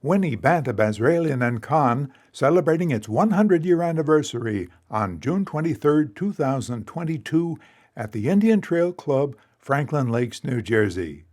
Winnie Band of Basralian and Khan, celebrating its 100-year anniversary on June 23, 2022 at the Indian Trail Club, Franklin Lakes, New Jersey.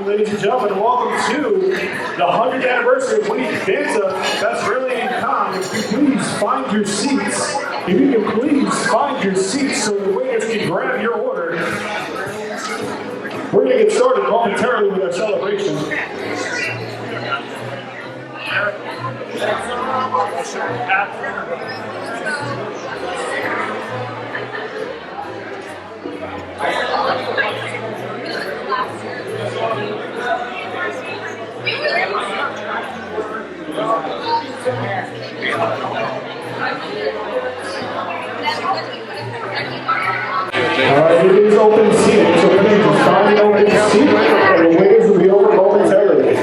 Ladies and gentlemen, welcome to the 100th anniversary of Winnie Fanta. That's really in con. If you please find your seats. If you can please find your seats so the waiters can grab your order. We're going to get started momentarily with our celebration. Alright, it is open seating, so we're going to find an open seat, and the waiters will be over momentarily.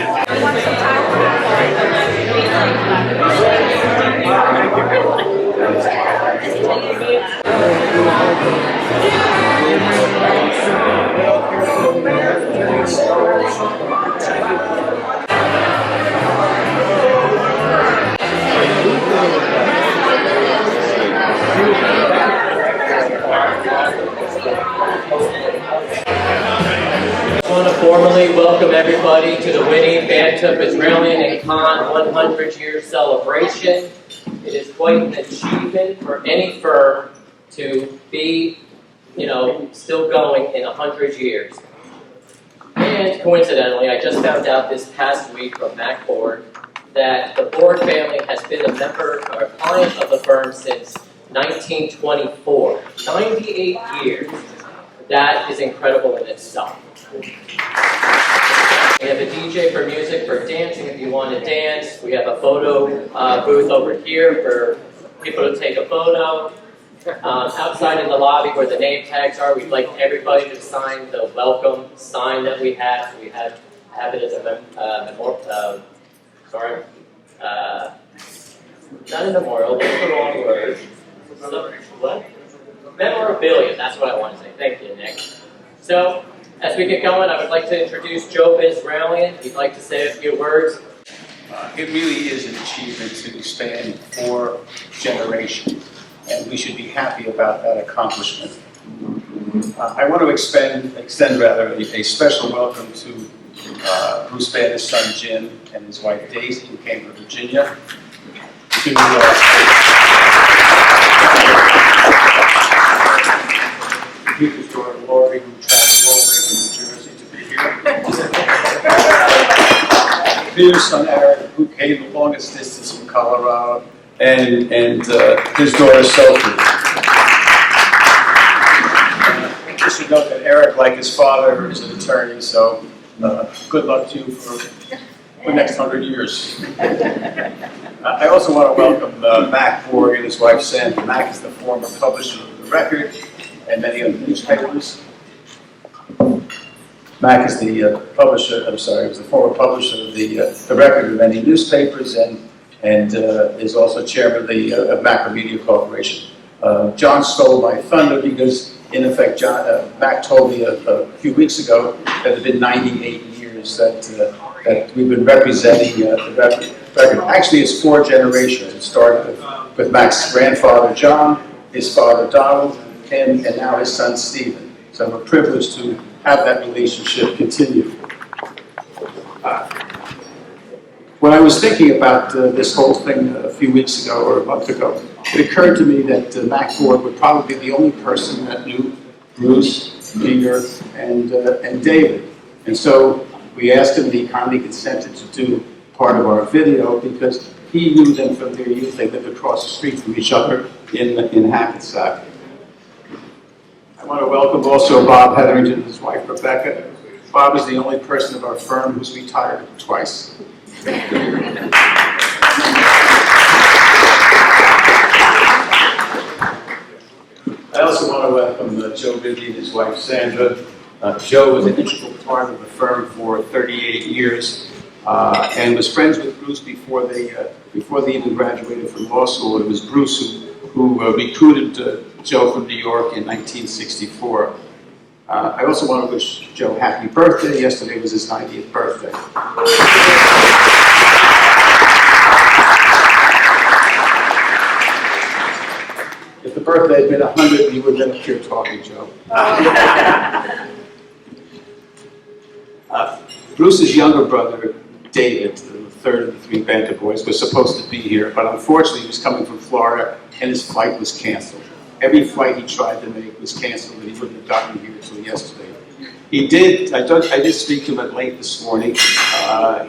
I want to formally welcome everybody to the Winnie Fanta Bizraelian and Con 100-year celebration. It is quite an achievement for any firm to be, still going in 100 years. And coincidentally, I just found out this past week from Mac Board that the Board family has been a member or a client of the firm since 1924. 98 years. That is incredible in itself. We have a DJ for music, for dancing if you want to dance. We have a photo booth over here for people to take a photo. Outside in the lobby where the name tags are, we'd like everybody to sign the welcome sign that we have. So we have it as a not a memorial, that's the wrong word. What? Memorabilia, that's what I want to say. Thank you, Nick. So, as we get going, I would like to introduce Joe Bizraelian. He'd like to say a few words. It really is an achievement to span 4 generations, and we should be happy about that accomplishment. I want to extend a special welcome to Bruce Banner's son Jim and his wife Daisy, who came from Virginia. To Peter's daughter Lori, who traveled all the way from New Jersey to be here. Peter's son Eric, who came the longest distance from Colorado, and his daughter Sophie. Just to note that Eric, like his father, is an attorney, so good luck to you for the next 100 years. I also want to welcome Mac Borg and his wife Sandra. Mac is the former publisher of The Record and many other newspapers. Mac is the was the former publisher of the Record of many newspapers and is also chairman of the Macromedia Corporation. John stole my thunder because, in effect, Mac told me a few weeks ago that it had been 98 years that we've been representing the Record. Actually, it's 4 generations. It started with Mac's grandfather, John, his father, Donald, and now his son, Stephen. So I'm privileged to have that relationship continue. When I was thinking about this whole thing a few weeks ago or a month ago, it occurred to me that Mac Borg would probably be the only person that knew Bruce, Peter, and David. And so We asked him and he kindly consented to do part of our video because he knew them from their youth. They lived across the street from each other in Hackensack. I want to welcome also Bob Hetherington and his wife Rebecca. Bob is the only person of our firm who's retired twice. I also want to welcome Joe Vivian and his wife Sandra. Joe was an integral part of the firm for 38 years and was friends with Bruce before they even graduated from law school. It was Bruce who recruited Joe from New York in 1964. I also want to wish Joe happy birthday. Yesterday was his 90th birthday. If the birthday had been 100, you would have been up here talking, Joe. Bruce's younger brother, David, the third of the three Banter boys, was supposed to be here, but unfortunately he was coming from Florida and his flight was canceled. Every flight he tried to make was canceled and he wouldn't have gotten here until yesterday. I did speak to him at late this morning.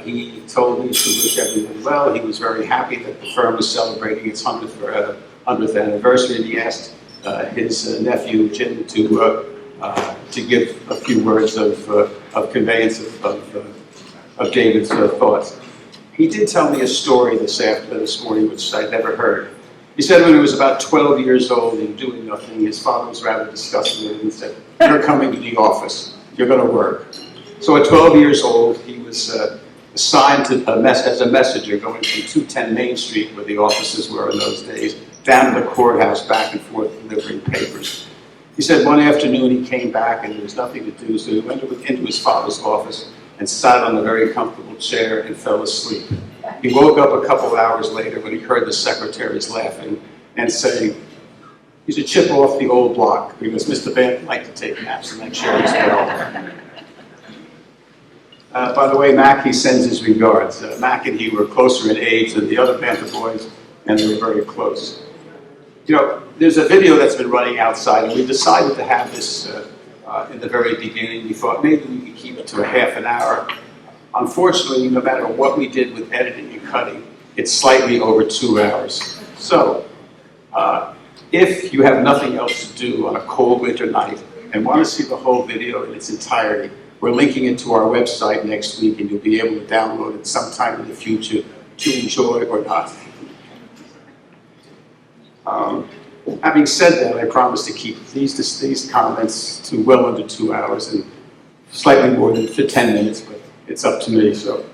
He told me to wish everyone well. He was very happy that the firm was celebrating its 100th anniversary, and he asked his nephew Jim to give a few words of conveyance of David's thoughts. He did tell me a story this morning, which I'd never heard. He said when he was about 12 years old and doing nothing, his father was rather disgusted with him and said, "You're coming to the office. You're going to work." So at 12 years old, he was assigned as a messenger going from 210 Main Street, where the offices were in those days, down to the courthouse, back and forth delivering papers. He said one afternoon he came back and there was nothing to do, so he went into his father's office and sat on a very comfortable chair and fell asleep. He woke up a couple hours later when he heard the secretaries laughing and saying, "You should chip off the old block because Mr. Banter liked to take naps in that chair as well." By the way, Mac, he sends his regards. Mac and he were closer in age than the other Banter boys, and they were very close. You know, there's a video that's been running outside, and we decided to have this in the very beginning. We thought maybe we could keep it to a half an hour. Unfortunately, no matter what we did with editing and cutting, it's slightly over 2 hours. So, if you have nothing else to do on a cold winter night and want to see the whole video in its entirety, we're linking it to our website next week, and you'll be able to download it sometime in the future to enjoy or not. Having said that, I promise to keep these comments to well under 2 hours and slightly more than 10 minutes, but it's up to me. So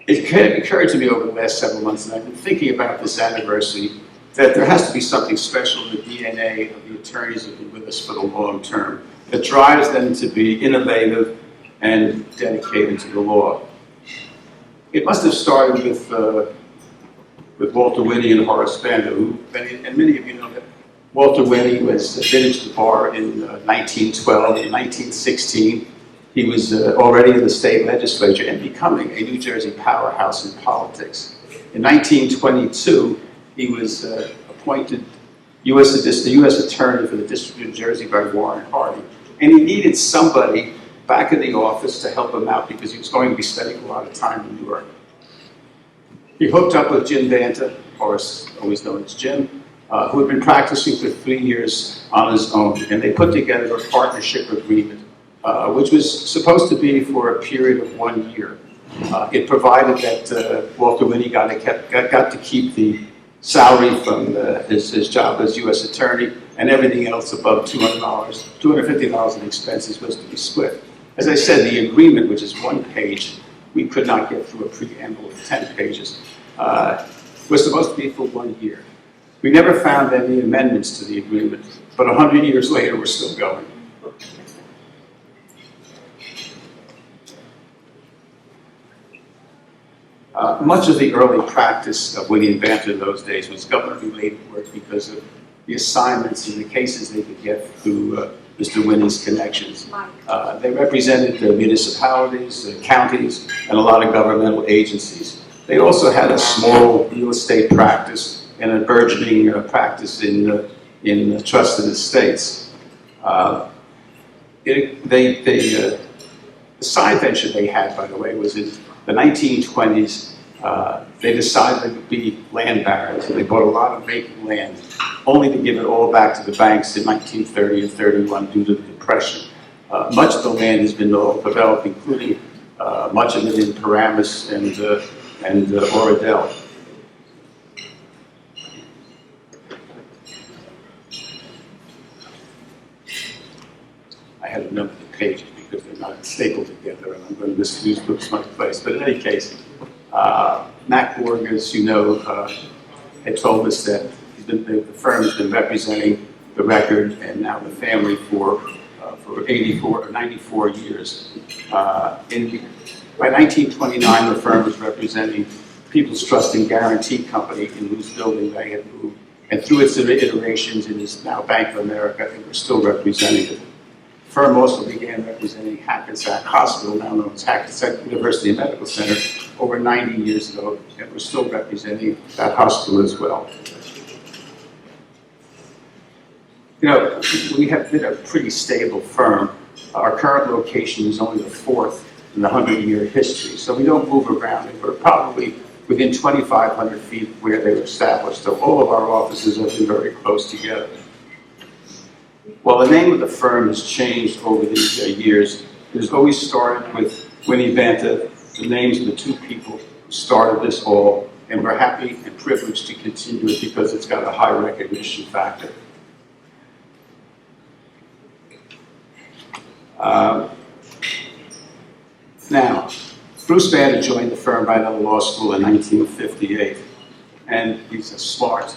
it occurred to me over the last several months, and I've been thinking about this anniversary, that there has to be something special in the DNA of the attorneys who've been with us for the long term that drives them to be innovative and dedicated to the law. It must have started with Walter Winnie and Horace Banter, and many of you know that Walter Winnie was admitted to the bar in 1912. In 1916, he was already in the state legislature and becoming a New Jersey powerhouse in politics. In 1922, he was appointed the U.S. Attorney for the District of New Jersey by Warren Harding. And he needed somebody back in the office to help him out because he was going to be spending a lot of time in New York. He hooked up with Jim Banter, Horace, always known as Jim, who had been practicing for 3 years on his own. And they put together a partnership agreement, which was supposed to be for a period of 1 year. It provided that Walter Winnie got to keep the salary from his job as U.S. Attorney, and everything else above $250 in expenses was to be split. As I said, the agreement, which is 1 page, we could not get through a preamble of 10 pages, was supposed to be for 1 year. We never found any amendments to the agreement, but 100 years later, we're still going. Much of the early practice of Winnie and Banter in those days was government-related work because of the assignments and the cases they could get through Mr. Winnie's connections. They represented the municipalities, the counties, and a lot of governmental agencies. They also had a small real estate practice and a burgeoning practice in trust and estates. They The side venture they had, by the way, was in the 1920s. They decided they would be land barons, and they bought a lot of vacant land, only to give it all back to the banks in 1930 and 31 due to the Depression. Much of the land has been developed, including much of it in Paramus and Oradell. I had to number the pages because they're not stapled together, and I'm going to misuse books my place. But in any case, Mac Borg, as you know, had told us that the firm has been representing the record and now the family for 84 or 94 years. By 1929, the firm was representing People's Trust and Guarantee Company, in whose building they had moved. And through its iterations, it is now Bank of America, and we're still representing it. The firm also began representing Hackensack Hospital, now known as Hackensack University Medical Center, over 90 years ago, and we're still representing that hospital as well. You know, we have been a pretty stable firm. Our current location is only the fourth in the 100-year history, so we don't move around, and we're probably within 2,500 feet of where they were established, so all of our offices have been very close together. While the name of the firm has changed over these years, it has always started with Winnie Banta, the names of the two people who started this all, and we're happy and privileged to continue it because it's got a high recognition factor. Now, Bruce Banta joined the firm right out of law school in 1958, and he's a smart,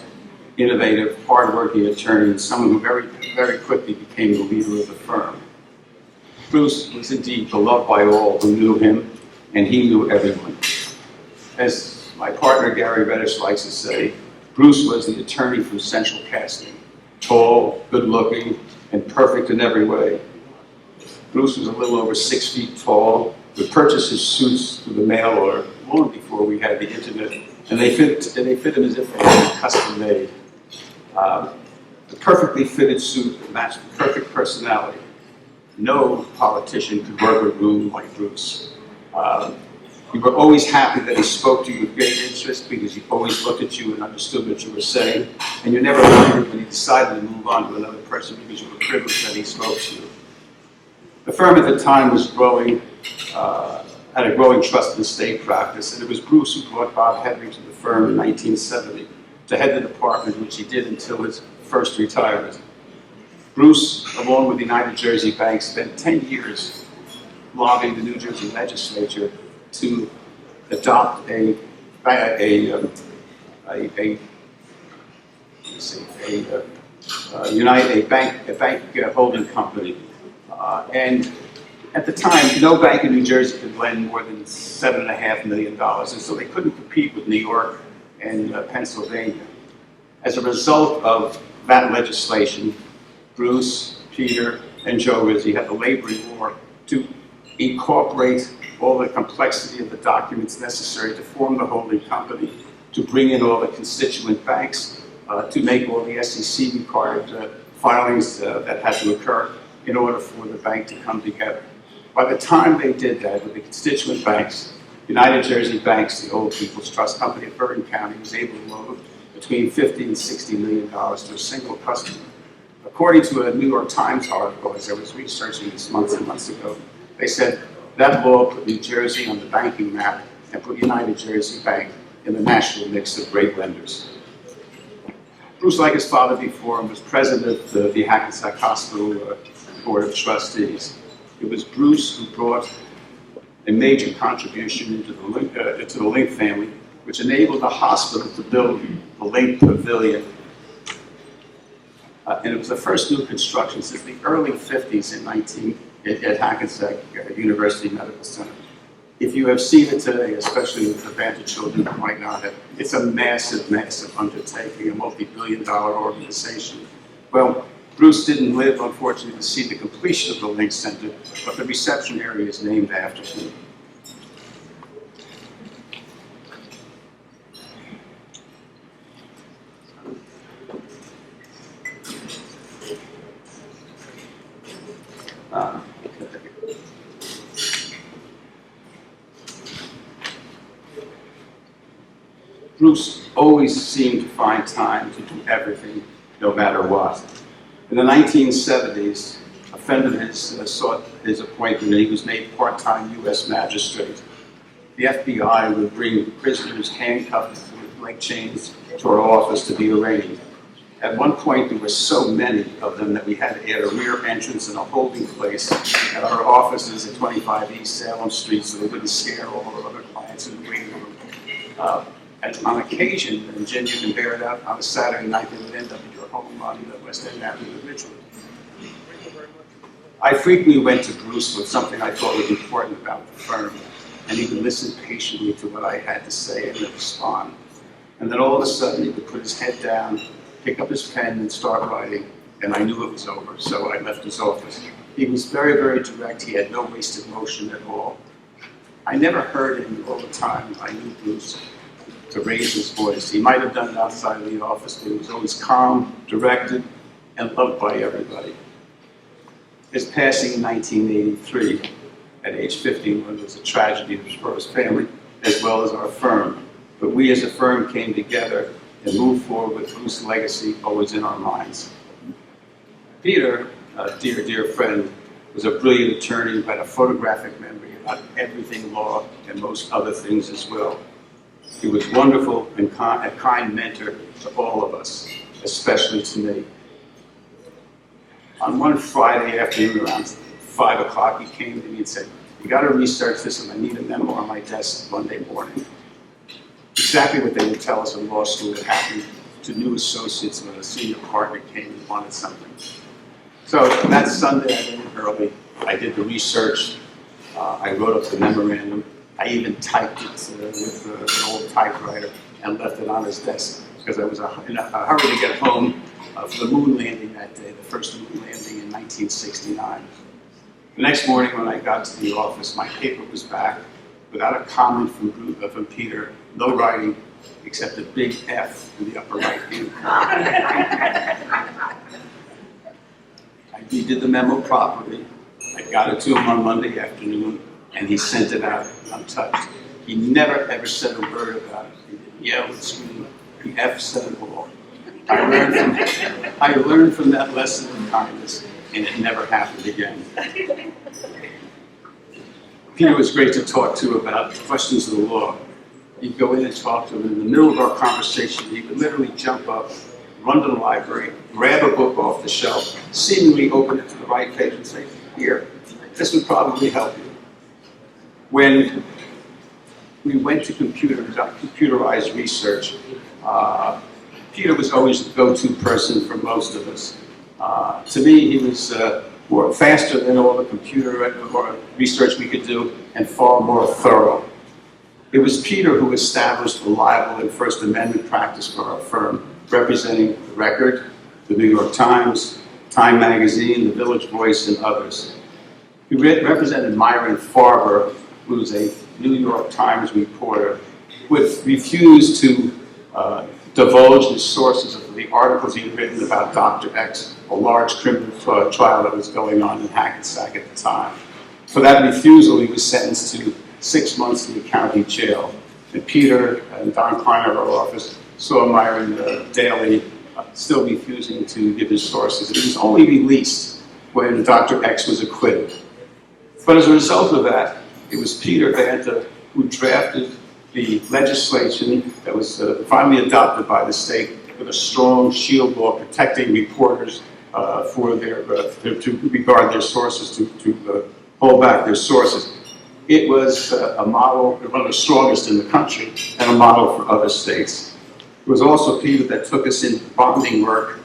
innovative, hardworking attorney, and someone who very, very quickly became the leader of the firm. Bruce was indeed beloved by all who knew him, and he knew everyone. As my partner Gary Reddish likes to say, Bruce was the attorney from Central Casting, tall, good-looking, and perfect in every way. Bruce was a little over 6 feet tall, would purchase his suits through the mail order long before we had the internet, and they fit him as if they had been custom made. The perfectly fitted suit matched the perfect personality. No politician could work a room like Bruce. You were always happy that he spoke to you with great interest because he always looked at you and understood what you were saying, and you never wondered when he decided to move on to another person because you were privileged that he spoke to you. The firm at the time was growing, had a growing trust and estate practice, and it was Bruce who brought Bob Hedrick to the firm in 1970 to head the department, which he did until his first retirement. Bruce, along with United Jersey Bank, spent 10 years lobbying the New Jersey legislature to adopt a bank holding company. And at the time, no bank in New Jersey could lend more than $7.5 million, and so they couldn't compete with New York and Pennsylvania. As a result of that legislation, Bruce, Peter, and Joe Rizzi had the laboring war to incorporate all the complexity of the documents necessary to form the holding company, to bring in all the constituent banks, to make all the SEC required filings that had to occur in order for the bank to come together. By the time they did that with the constituent banks, United Jersey Banks, the old People's Trust Company of Bergen County, was able to loan between $50 and $60 million to a single customer. According to a New York Times article, as I was researching this months and months ago, they said that law put New Jersey on the banking map and put United Jersey Bank in the national mix of great lenders. Bruce, like his father before him, was president of the Hackensack Hospital Board of Trustees. It was Bruce who brought a major contribution into the Link family, which enabled the hospital to build the Link Pavilion. And it was the first new construction since the early 50s at Hackensack University Medical Center. If you have seen it today, especially with the Banta children who might not have, it's a massive, massive undertaking, a multi-billion-dollar organization. Well, Bruce didn't live, unfortunately, to see the completion of the Link Center, but the reception area is named after him. Bruce always seemed to find time to do everything, no matter what. In the 1970s, a friend of his sought his appointment and he was made part-time U.S. magistrate. The FBI would bring prisoners handcuffed with leg chains to our office to be arraigned. At one point, there were so many of them that we had to add a rear entrance and a holding place at our offices at 25 East Salem Street so they wouldn't scare all of our other clients in the waiting room. And on occasion, and Jen, you can bear it out, on a Saturday night, they would end up at your home on the West End Avenue in Richmond. I frequently went to Bruce with something I thought was important about the firm, and he would listen patiently to what I had to say and then respond. And then all of a sudden, he would put his head down, pick up his pen, and start writing, and I knew it was over, so I left his office. He was very, very direct. He had no wasted motion at all. I never heard him all the time. I knew Bruce to raise his voice. He might have done it outside of the office, but he was always calm, directed, and loved by everybody. His passing in 1983 at age 51 was a tragedy for his family as well as our firm. But we as a firm came together and moved forward with Bruce's legacy always in our minds. Peter, a dear, dear friend, was a brilliant attorney who had a photographic memory about everything law and most other things as well. He was wonderful and a kind mentor to all of us, especially to me. On one Friday afternoon around 5 o'clock, he came to me and said, "You got to research this and I need a memo on my desk Monday morning." Exactly what they would tell us in law school that happened to new associates when a senior partner came and wanted something. So that Sunday I went in early, I did the research, I wrote up the memorandum, I even typed it with an old typewriter and left it on his desk because I was in a hurry to get home for the moon landing that day, the first moon landing in 1969. The next morning when I got to the office, my paper was back without a comment from Peter, no writing except a big F in the upper right-hand corner. I redid the memo properly. I got it to him on Monday afternoon, and he sent it out untouched. He never ever said a word about it. He didn't yell and scream. The F said it all. I learned from that lesson of kindness, and it never happened again. Peter was great to talk to about questions of the law. He'd go in and talk to him, and in the middle of our conversation, he would literally jump up, run to the library, grab a book off the shelf, seemingly open it to the right page and say, "Here, this would probably help you." When we went to computerized research, Peter was always the go-to person for most of us. To me, he was more faster than all the computer or research we could do, and far more thorough. It was Peter who established the libel and First Amendment practice for our firm, representing the Record, the New York Times, Time Magazine, the Village Voice, and others. He represented Myron Farber, who was a New York Times reporter, who refused to divulge the sources of the articles he had written about Dr. X, a large criminal trial that was going on in Hackensack at the time. For that refusal, he was sentenced to 6 months in the county jail. And Peter and Don Klein of our office saw Myron daily, still refusing to give his sources. It was only released when Dr. X was acquitted. But as a result of that, it was Peter Banta who drafted the legislation that was finally adopted by the state with a strong shield law protecting reporters for their to regard their sources, to hold back their sources. It was a model, one of the strongest in the country, and a model for other states. It was also Peter that took us into bonding work,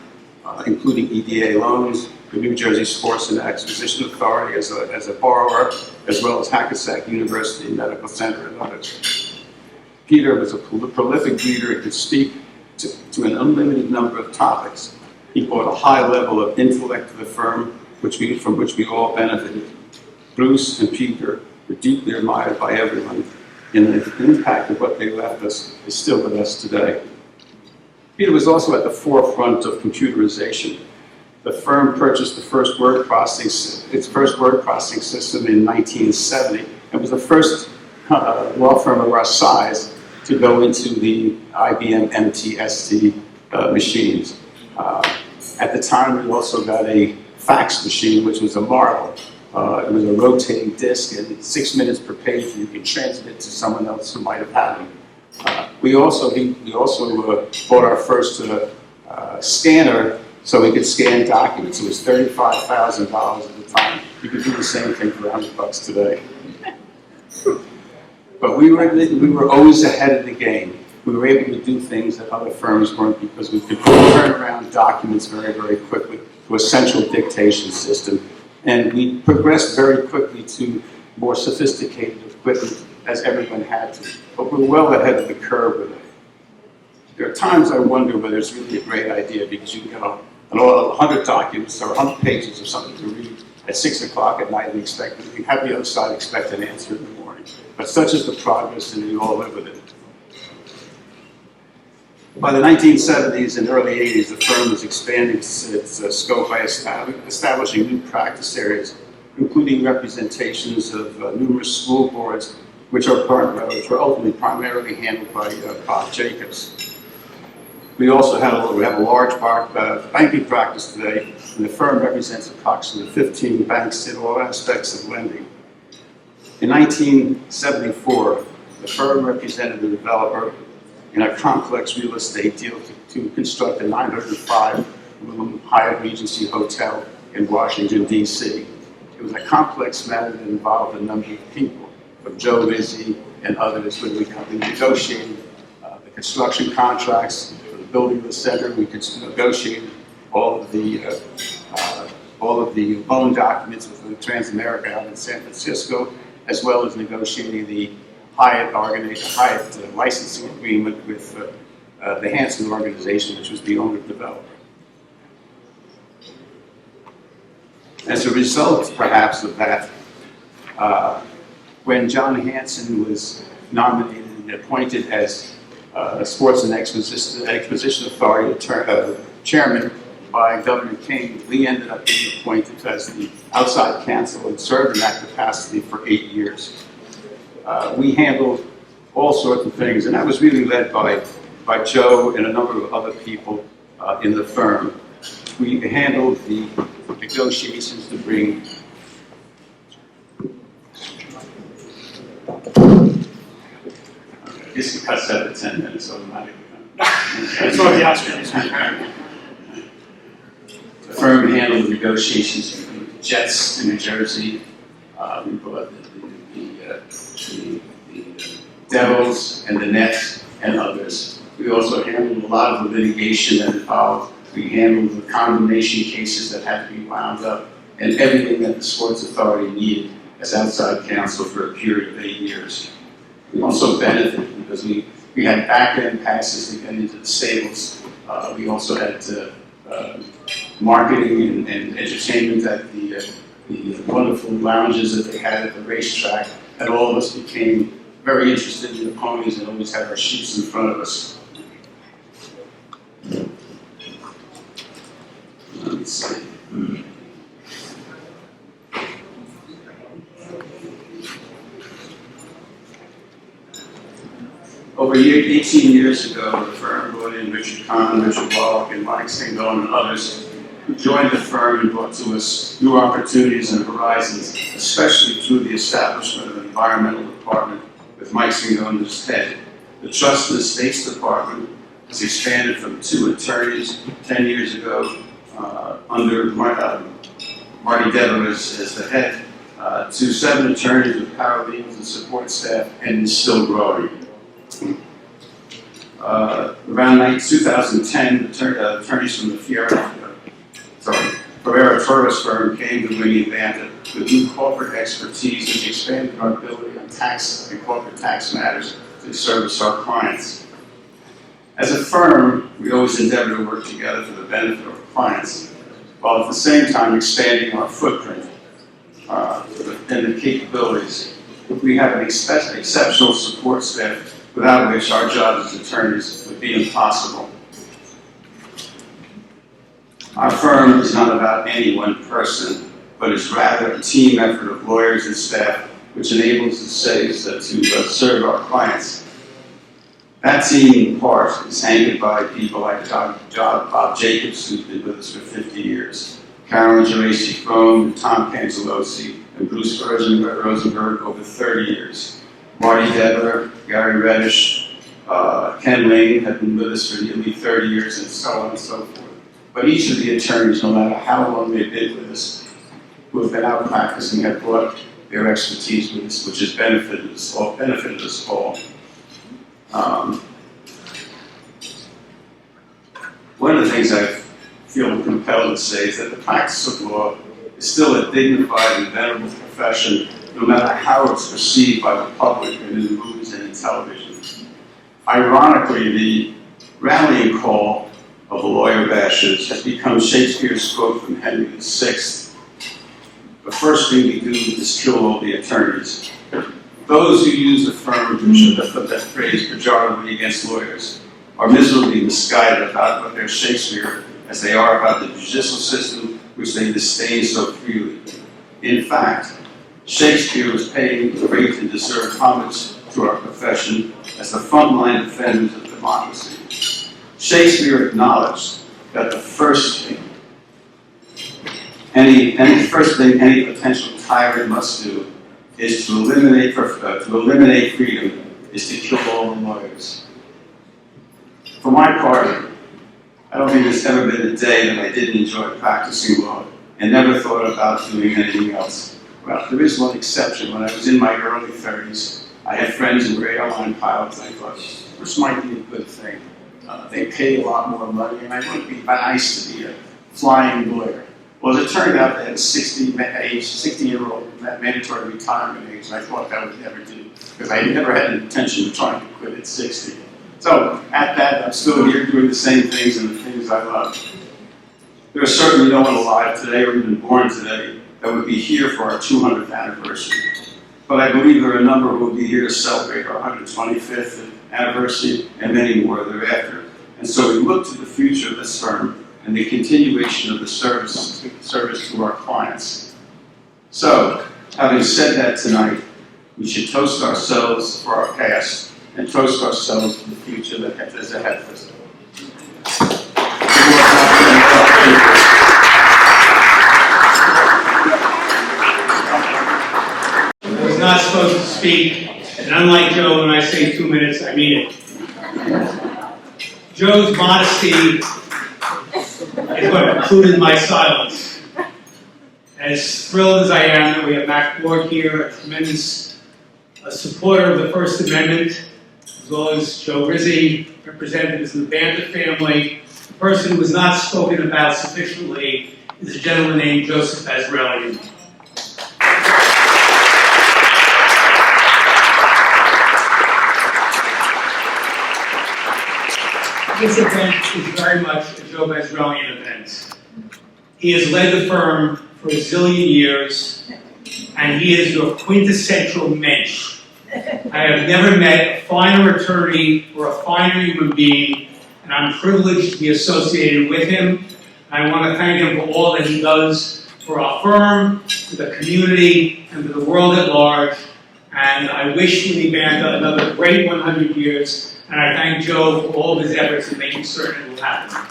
including EDA loans, the New Jersey Sports and Exposition Authority as a borrower, as well as Hackensack University Medical Center and others. Peter was a prolific reader and could speak to an unlimited number of topics. He brought a high level of intellect to the firm, from which we all benefited. Bruce and Peter were deeply admired by everyone, and the impact of what they left us is still with us today. Peter was also at the forefront of computerization. The firm purchased its first word processing system in 1970, and was the first law firm of our size to go into the IBM MTST machines. At the time, we also got a fax machine, which was a marvel. It was a rotating disc, and 6 minutes per page, you could transmit to someone else who might have had them. We also bought our first scanner so we could scan documents. It was $35,000 at the time. You could do the same thing for $100 today. But we were always ahead of the game. We were able to do things that other firms weren't because we could turn around documents very, very quickly to a central dictation system. And we progressed very quickly to more sophisticated equipment as everyone had to. But we're well ahead of the curve with it. There are times I wonder whether it's really a great idea because you can get 100 documents or 100 pages or something to read at 6 o'clock at night and have the other side expect an answer in the morning. But such is the progress, and we all live with it. By the 1970s and early 80s, the firm was expanding its scope by establishing new practice areas, including representations of numerous school boards, which were ultimately primarily handled by Bob Jacobs. We also have a large banking practice today, and the firm represents approximately 15 banks in all aspects of lending. In 1974, the firm represented a developer in a complex real estate deal to construct a 905-room Hyatt Regency Hotel in Washington, D.C. It was a complex matter that involved a number of people, from Joe Rizzi and others, when we negotiated the construction contracts for the building of the center. We negotiated all of the loan documents with the Transamerica out in San Francisco, as well as negotiating the Hyatt licensing agreement with the Hanson organization, which was the owner-developer. As a result, perhaps, of that, when John Hanson was nominated and appointed as Sports and Exposition Authority chairman by Governor King, we ended up being appointed as the outside counsel and served in that capacity for 8 years. We handled all sorts of things, and that was really led by Joe and a number of other people in the firm. We handled the negotiations to bring this cuts out at 10 minutes automatically. That's what the Oscars. The firm handled the negotiations with the Jets in New Jersey. We brought the Devils and the Nets and others. We also handled a lot of the litigation that involved. We handled the condemnation cases that had to be wound up and everything that the Sports Authority needed as outside counsel for a period of 8 years. We also benefited because we had back-end passes to get into the stables. We also had marketing and entertainment at the wonderful lounges that they had at the racetrack, and all of us became very interested in the ponies and always had our sheets in front of us. Let me see. Over 18 years ago, the firm brought in Richard Kahn, Richard Wallach, and Mike Singone and others who joined the firm and brought to us new opportunities and horizons, especially through the establishment of an environmental department with Mike Singone as head. The Trust and Estates Department has expanded from 2 attorneys 10 years ago under Marty Dever as the head to 7 attorneys with paralegals and support staff, and is still growing. Around 2010, attorneys from the Ferreira Torres firm came to Winnie Banta with new corporate expertise, which expanded our ability on tax and corporate tax matters to service our clients. As a firm, we always endeavor to work together for the benefit of our clients, while at the same time expanding our footprint and the capabilities. We have an exceptional support staff, without which our job as attorneys would be impossible. Our firm is not about any one person, but is rather a team effort of lawyers and staff, which enables us to serve our clients. That team, in part, is anchored by people like Bob Jacobs, who's been with us for 50 years, Carolyn Geraci Crone, Tom Canzalosi, and Bruce Rosenberg over 30 years. Marty Dever, Gary Reddish, Ken Lane have been with us for nearly 30 years, and so on and so forth. But each of the attorneys, no matter how long they've been with us, who have been out practicing, have brought their expertise with us, which has benefited us all. One of the things I feel compelled to say is that the practice of law is still a dignified and venerable profession, no matter how it's perceived by the public and in the movies and in television. Ironically, the rallying call of the lawyer bashers has become Shakespeare's quote from Henry VI. The first thing we do is kill all the attorneys. Those who use the that phrase pejoratively against lawyers are miserably misguided about what they're Shakespeare as they are about the judicial system which they disdain so freely. In fact, Shakespeare was paying great and deserved homage to our profession as the frontline defenders of democracy. Shakespeare acknowledged that the first thing any potential tyrant must do is to eliminate freedom, is to kill all the lawyers. For my part, I don't think there's ever been a day that I didn't enjoy practicing law and never thought about doing anything else. Well, there is one exception. When I was in my early 30s, I had friends who were airline pilots, and I thought, this might be a good thing. They pay a lot more money, and I would be nice to be a flying lawyer. Well, as it turned out, they had a 60-year-old mandatory retirement age, and I thought that would never do, because I never had an intention of trying to quit at 60. So, at that, I'm still here doing the same things and the things I love. There is certainly no one alive today or even born today that would be here for our 200th anniversary. But I believe there are a number who will be here to celebrate our 125th anniversary and many more thereafter. And so we look to the future of this firm and the continuation of the service to our clients. So, having said that tonight, we should toast ourselves for our past and toast ourselves to the future that is ahead of us. I was not supposed to speak, and unlike Joe, when I say 2 minutes, I mean it. Joe's modesty is what included my silence. As thrilled as I am that we have Mac Borg here, a tremendous supporter of the First Amendment, as well as Joe Rizzi, representatives of the Banta family. The person who was not spoken about sufficiently is a gentleman named Joseph Azraelian. This event is very much a Joe Azraelian event. He has led the firm for a zillion years, and he is your quintessential mensch. I have never met a finer attorney or a finer human being, and I'm privileged to be associated with him. I want to thank him for all that he does for our firm, for the community, and for the world at large. And I wish Winnie Banta another great 100 years, and I thank Joe for all of his efforts in making certain it will happen.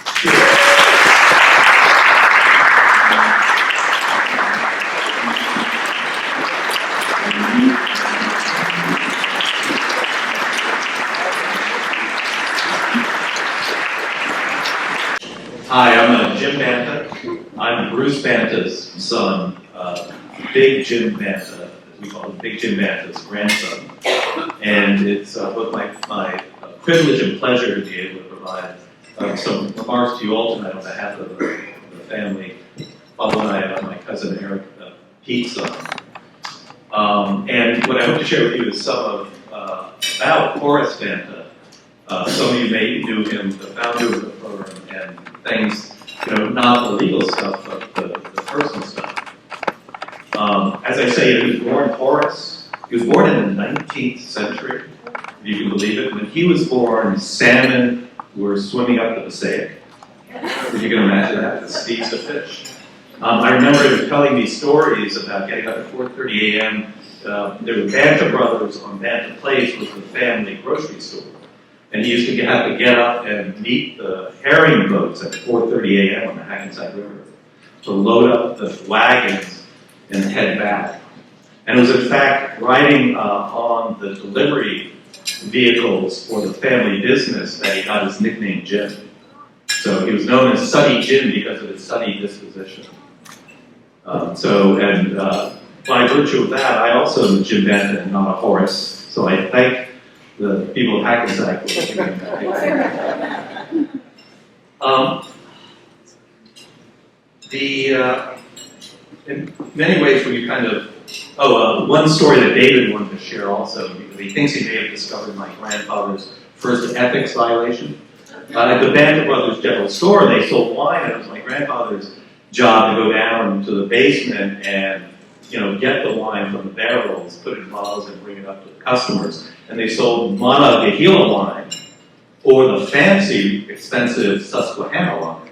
Hi, I'm Jim Banta. I'm Bruce Banta's son, Big Jim Banta, as we call him, Big Jim Banta's grandson. And it's both my privilege and pleasure to be able to provide some remarks to you all tonight on behalf of the family, followed by my cousin Eric, Pete's son. And what I hope to share with you is some of about Horace Banta. Some of you may knew him, the founder of the firm, and things, not the legal stuff, but the personal stuff. As I say, he was born Horace. He was born in the 19th century, if you can believe it. When he was born, salmon were swimming up the Passaic. If you can imagine that, the seas of fish. I remember him telling me stories about getting up at 4:30 a.m. There were Banta Brothers on Banta Place, was the family grocery store. And he used to have to get up and meet the herring boats at 4:30 a.m. on the Hackensack River to load up the wagons and head back. And it was in fact riding on the delivery vehicles for the family business that he got his nickname Jim. So he was known as Sunny Jim because of his sunny disposition. By virtue of that, I also am Jim Banta and not a Horace. So I thank the people of Hackensack for giving that nickname. In many ways, when you kind of, one story that David wanted to share also, because he thinks he may have discovered my grandfather's first ethics violation. At the Banta Brothers General Store, they sold wine, and it was my grandfather's job to go down to the basement and get the wine from the barrels, put it in bottles, and bring it up to the customers. And they sold Monongahela wine or the fancy, expensive Susquehanna wine.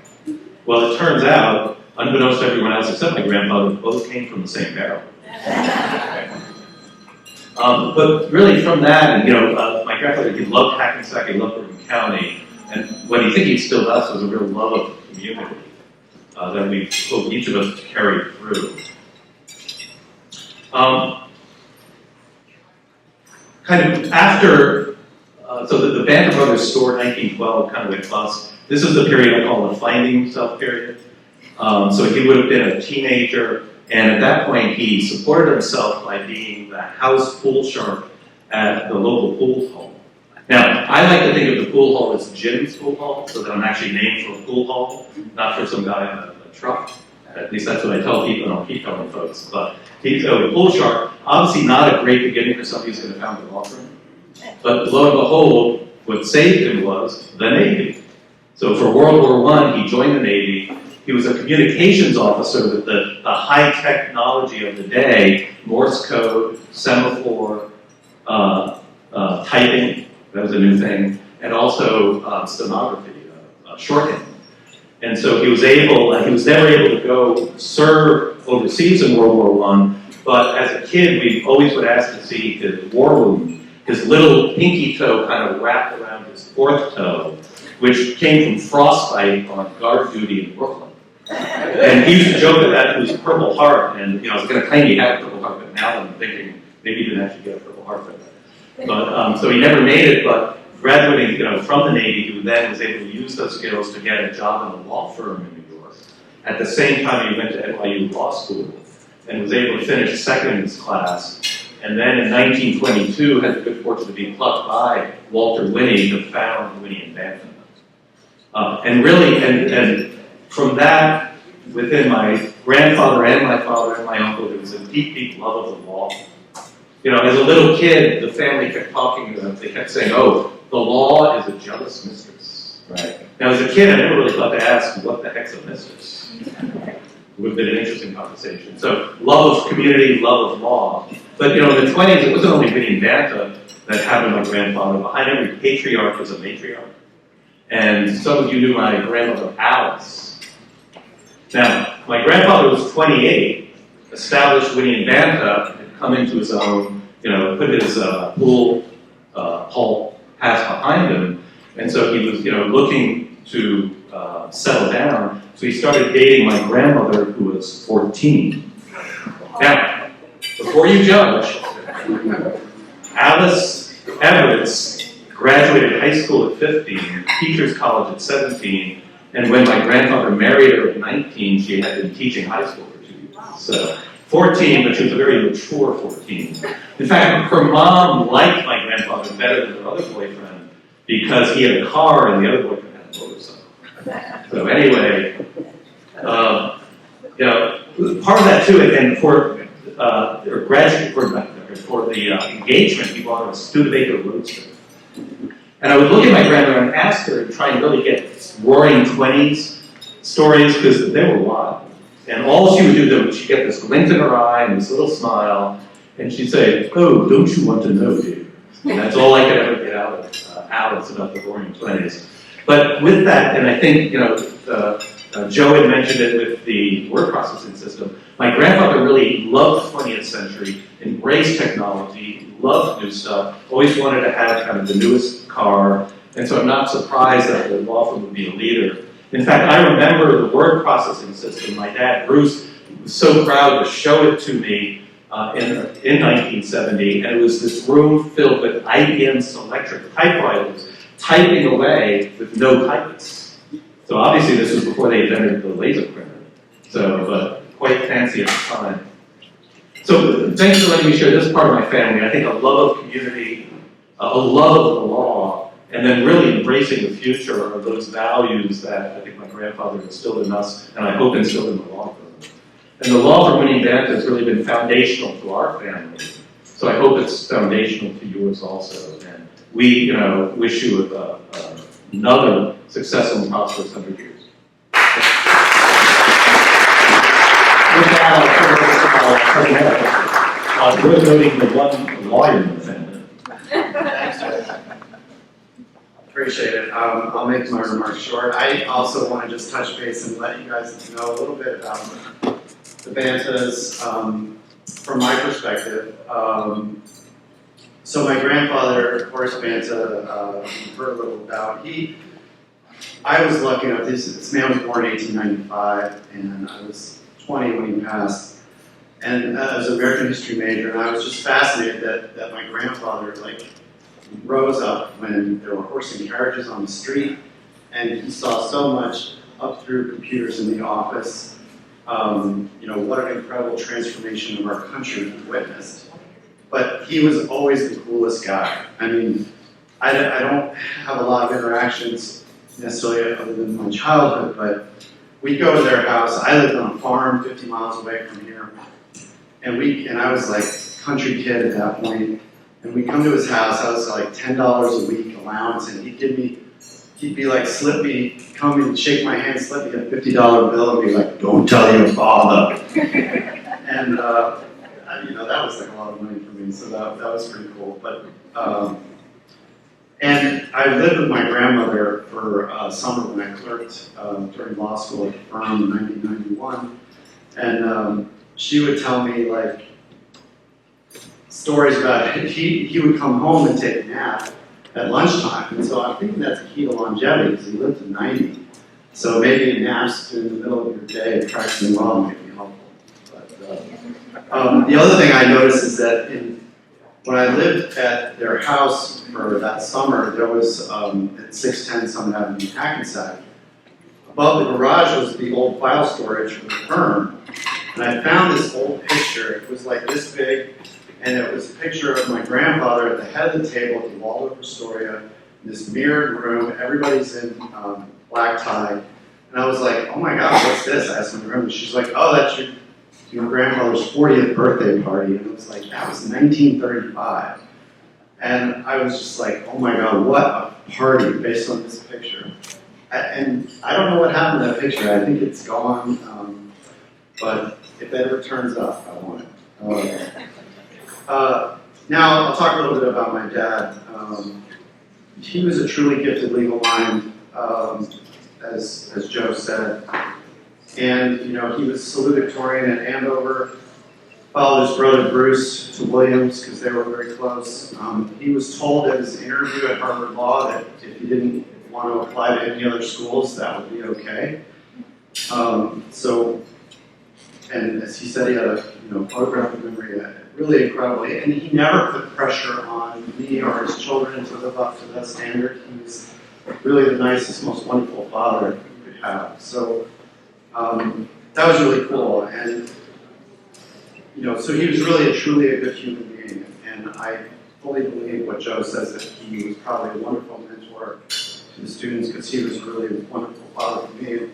Well, it turns out, unbeknownst to everyone else except my grandfather, both came from the same barrel. But really, from that, and my grandfather, he loved Hackensack, he loved Bergen County, and what he think he still does was a real love of community that we hope each of us carry through. Kind of after, so the Banta Brothers store, 1912, kind of went bust. This is the period I call the finding himself period. So he would have been a teenager, and at that point he supported himself by being the house pool shark at the local pool hall. Now, I like to think of the pool hall as Jim's pool hall, so that I'm actually named for a pool hall, not for some guy in a truck. At least that's what I tell people, and I'll keep telling folks. But he's a pool shark, obviously not a great beginning for somebody who's going to found a law firm. But lo and behold, what saved him was the Navy. So for World War I, he joined the Navy. He was a communications officer with the high technology of the day, Morse code, semaphore, typing, that was a new thing, and also stenography, shorthand. And so he was never able to go serve overseas in World War I, but as a kid, we always would ask to see his war wound. His little pinky toe kind of wrapped around his fourth toe, which came from frostbite on guard duty in Brooklyn. And he used to joke that it was a Purple Heart, and I was going to claim he had a Purple Heart, but now I'm thinking maybe he didn't actually get a Purple Heart for that. But so he never made it, but graduating from the Navy, he then was able to use those skills to get a job in a law firm in New York. At the same time, he went to NYU Law School and was able to finish second in his class. And then in 1922, had the good fortune to be plucked by Walter Winnie to found Winnie and Banta. And from that, within my grandfather and my father and my uncle, there was a deep, deep love of the law. As a little kid, the family kept talking about it. They kept saying, "Oh, the law is a jealous mistress." Right. Now, as a kid, I never really thought to ask, what the heck's a mistress? It would have been an interesting conversation. So, love of community, love of law. But, in the 20s, it wasn't only Winnie and Banta that happened to my grandfather. Behind every patriarch was a matriarch. And some of you knew my grandmother, Alice. Now, my grandfather was 28, established Winnie and Banta, had come into his own, put his pool hall pass behind him. And so he was, looking to settle down. So he started dating my grandmother, who was 14. Now, before you judge, Alice Everett graduated high school at 15, teacher's college at 17, and when my grandfather married her at 19, she had been teaching high school for 2 years. So 14, but she was a very mature 14. In fact, her mom liked my grandfather better than her other boyfriend because he had a car and the other boyfriend had a motorcycle. So anyway, part of that too, and for the engagement, he bought her a Studebaker Roadster. And I would look at my grandmother and ask her and try and really get roaring 20s stories because they were wild. And all she would do was she'd get this glint in her eye and this little smile, and she'd say, "Oh, don't you want to know, dear?" And that's all I could ever get out of Alice about the roaring 20s. But with that, and I think, Joe had mentioned it with the word processing system, my grandfather really loved 20th century, embraced technology, loved new stuff, always wanted to have kind of the newest car, And so I'm not surprised that the law firm would be a leader. In fact, I remember the word processing system. My dad, Bruce, was so proud to show it to me in 1970, and it was this room filled with IBM Selectric typewriters typing away with no typists. So obviously this was before they invented the laser printer. So, but quite fancy at the time. So thanks for letting me share this part of my family. I think a love of community, a love of the law, and then really embracing the future are those values that I think my grandfather instilled in us, and I hope instilled in the law firm. And the law firm Winning Bantha has really been foundational to our family. So I hope it's foundational to yours also. And we, wish you another successful and prosperous 100 years. We're noting the one lawyer in the family. Appreciate it. I'll make my remarks short. I also want to just touch base and let you guys know a little bit about the Banthas from my perspective. So my grandfather, Horace Bantha, you've heard a little about. I was lucky enough, this man was born in 1895, and I was 20 when he passed. And I was an American history major, and I was just fascinated that my grandfather, rose up when there were horse and carriages on the street, and he saw so much up through computers in the office. What an incredible transformation of our country he witnessed. But he was always the coolest guy. I mean, I don't have a lot of interactions necessarily other than my childhood, but we'd go to their house. I lived on a farm 50 miles away from here, and I was like a country kid at that point. And we'd come to his house. I was like $10 a week allowance, and he'd be like, come and shake my hand, slip me a $50 bill, and be like, "Don't tell your father." And that was like a lot of money for me, so that was pretty cool. But and I lived with my grandmother for summer when I clerked during law school at the firm in 1991, and she would tell me stories about it. He would come home and take a nap at lunchtime, and so I'm thinking that's a key to longevity because he lived to 90. So maybe naps in the middle of your day practicing law might be helpful. But the other thing I noticed is that when I lived at their house for that summer, there was at 610 Summit Avenue in Hackensack. Above the garage was the old file storage for the firm, and I found this old picture. It was like this big. And it was a picture of my grandfather at the head of the table at the Waldorf Astoria, in this mirrored room. Everybody's in black tie. And I was like, "Oh my God, what's this?" I asked my grandmother. She's like, "Oh, that's your grandfather's 40th birthday party." And it was like, that was 1935. And I was just like, "Oh my God, what a party based on this picture." And I don't know what happened to that picture. I think it's gone. But if that ever turns up, I want it. Now I'll talk a little bit about my dad. He was a truly gifted legal mind, as Joe said. And he was salutatorian at Andover, followed his brother Bruce to Williams because they were very close. He was told at his interview at Harvard Law that if he didn't want to apply to any other schools, that would be okay. And as he said, he had a photographic memory, really incredible. And he never put pressure on me or his children to live up to that standard. He was really the nicest, most wonderful father you could have. So that was really cool. And so he was really truly a good human being. And I fully believe what Joe says, that he was probably a wonderful mentor to the students because he was really a wonderful father for me.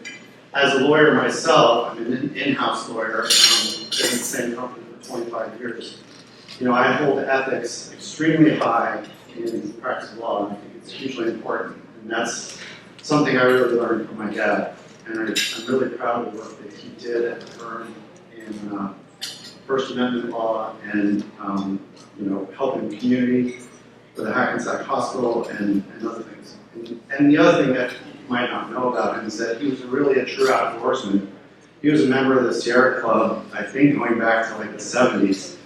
As a lawyer myself, I'm an in-house lawyer, been in the same company for 25 years. I hold ethics extremely high in practice of law, and I think it's hugely important. And that's something I really learned from my dad. And I'm really proud of the work that he did at the firm in First Amendment law and helping the community for the Hackensack Hospital and other things. And the other thing that might not know about him is that he was really a true outdoorsman. He was a member of the Sierra Club, I think going back to the 70s,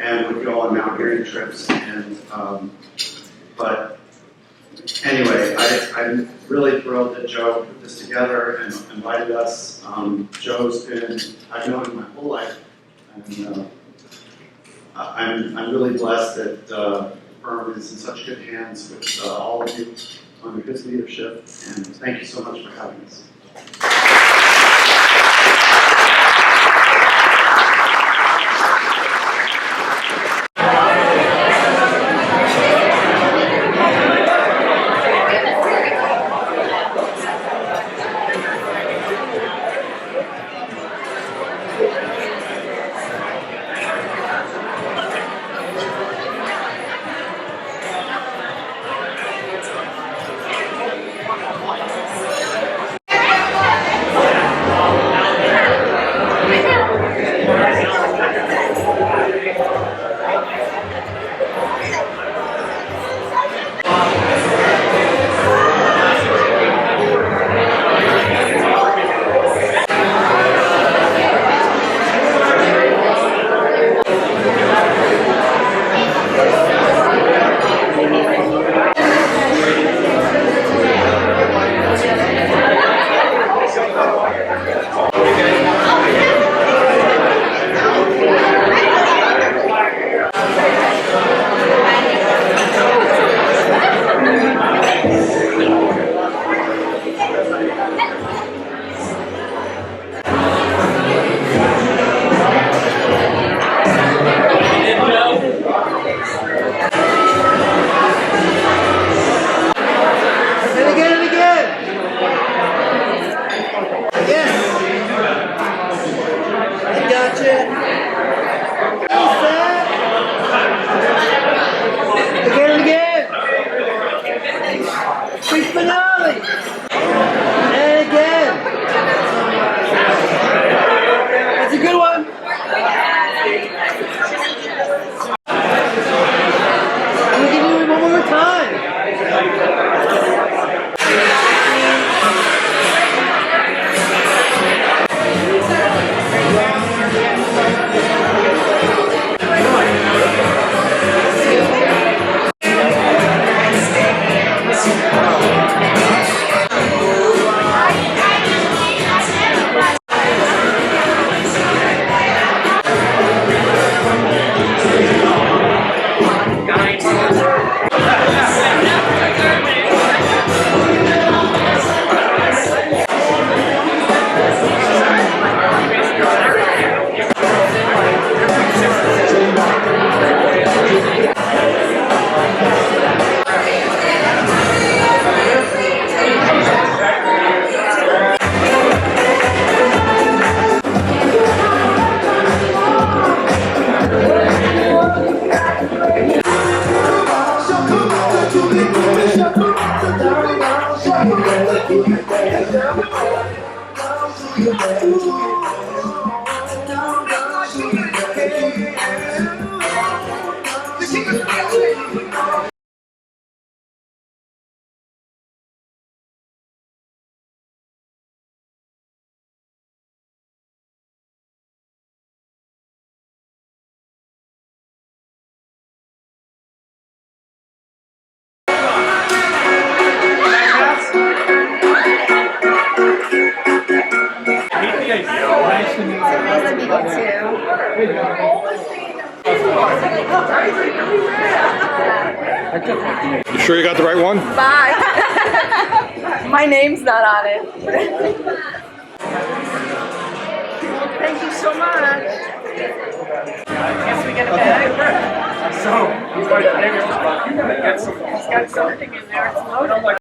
and would go on mountaineering trips. And but Anyway, I'm really thrilled that Joe put this together and invited us. I've known him my whole life, and I'm really blessed that the firm is in such good hands with all of you under his leadership, and thank you so much for having us. You sure you got the right one? Bye. My name's not on it. Thank you so much. Guess we get a bag. He's got something in there. It's loaded.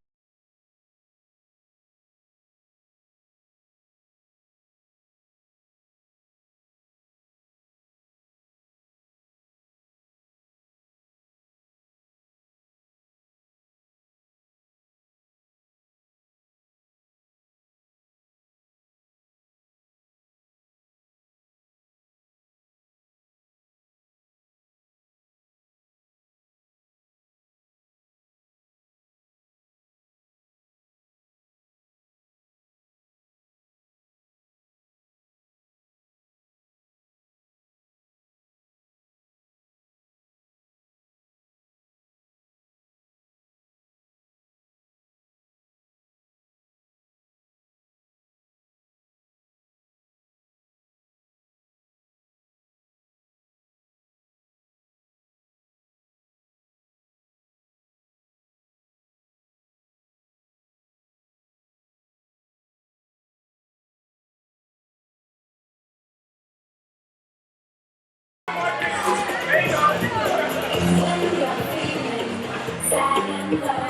Positivity.